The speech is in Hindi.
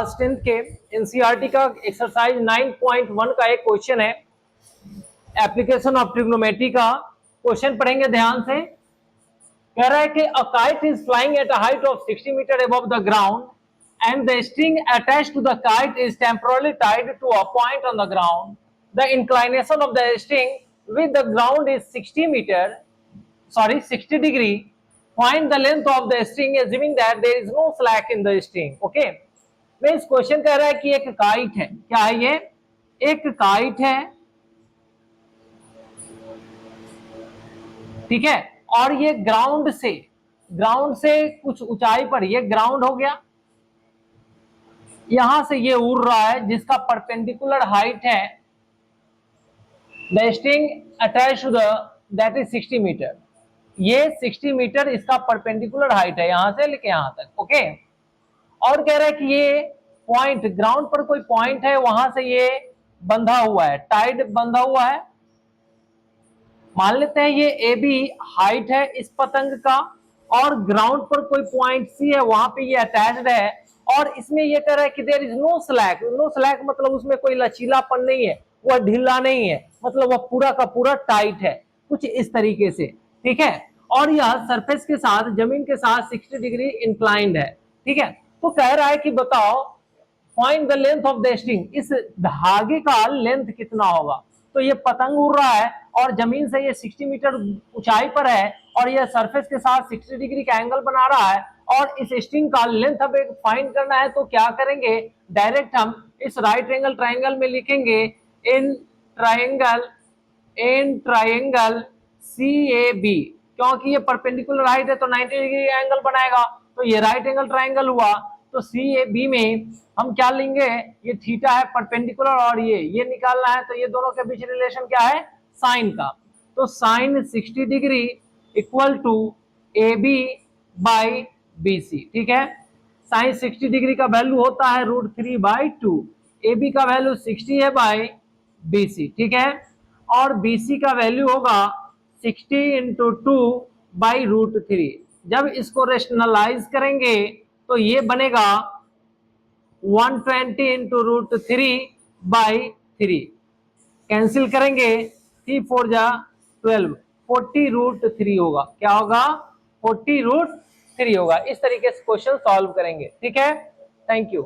क्लास 10th के एनसीईआरटी का एक्सरसाइज 9.1 का एक क्वेश्चन है, एप्लीकेशन ऑफ ट्रिग्नोमेट्री का। क्वेश्चन पढ़ेंगे ध्यान से। कह रहा है कि a kite is flying at a height of 60 metre above the ground and the string attached to the kite is temporarily tied to a point on the ground. The inclination of the string with the ground is 60 degree. Find the length of the string assuming that there is no slack in the string. Okay. मैं इस क्वेश्चन कह रहा है कि एक काइट है। क्या है ये? एक काइट है, ठीक है, और ये ग्राउंड से कुछ ऊंचाई पर, ये ग्राउंड हो गया, यहां से ये उड़ रहा है जिसका परपेंडिकुलर हाइट है the string attach to the that is 60 metre. ये 60 मीटर इसका परपेंडिकुलर हाइट है यहां से लेके यहां तक। ओके। और कह रहा है कि ये पॉइंट, ग्राउंड पर कोई पॉइंट है, वहां से ये बंधा हुआ है, टाइड बंधा हुआ है। मान लेते हैं ये ए बी हाइट है इस पतंग का, और ग्राउंड पर कोई पॉइंट सी है, वहां पे ये अटैच्ड है। और इसमें ये कह रहा है कि there is no slack. No slack मतलब उसमें कोई लचीलापन नहीं है, वह ढीला नहीं है, मतलब वह पूरा का पूरा टाइट है, कुछ इस तरीके से। ठीक है। और यह सरफेस के साथ, जमीन के साथ 60 डिग्री इंक्लाइंड है। ठीक है। तो कह रहा है कि बताओ find the length of the string, इस धागे का लेंथ कितना होगा। तो ये पतंग उड़ रहा है और जमीन से ये 60 मीटर ऊंचाई पर है, और ये सरफेस के साथ 60 डिग्री का एंगल बना रहा है, और इस स्ट्रिंग का लेंथ हमें फाइंड करना है। तो क्या करेंगे, डायरेक्ट हम इस राइट एंगल ट्राइंगल में लिखेंगे इन ट्राइंगल CAB, क्योंकि ये परपेंडिकुलर हाइट है तो 90 डिग्री एंगल बनाएगा, तो ये राइट एंगल ट्राइंगल हुआ। तो CAB में हम क्या लेंगे, ये थीटा है परपेंडिकुलर, और ये निकालना है, तो ये दोनों के बीच रिलेशन क्या है, साइन का। तो sine 60 degree equal to AB by BC। ठीक है। साइन 60 डिग्री का वैल्यू होता है √3/2, AB का वैल्यू 60 है बाई BC। ठीक है। और BC का वैल्यू होगा 60 इंटू 2 बाई √3। जब इसको रेशनलाइज करेंगे तो ये बनेगा 120 इंटू √3/3। कैंसिल करेंगे, 3 4 जा 12, 40√3 होगा। क्या होगा, 40√3 होगा। इस तरीके से क्वेश्चन सॉल्व करेंगे। ठीक है। Thank you.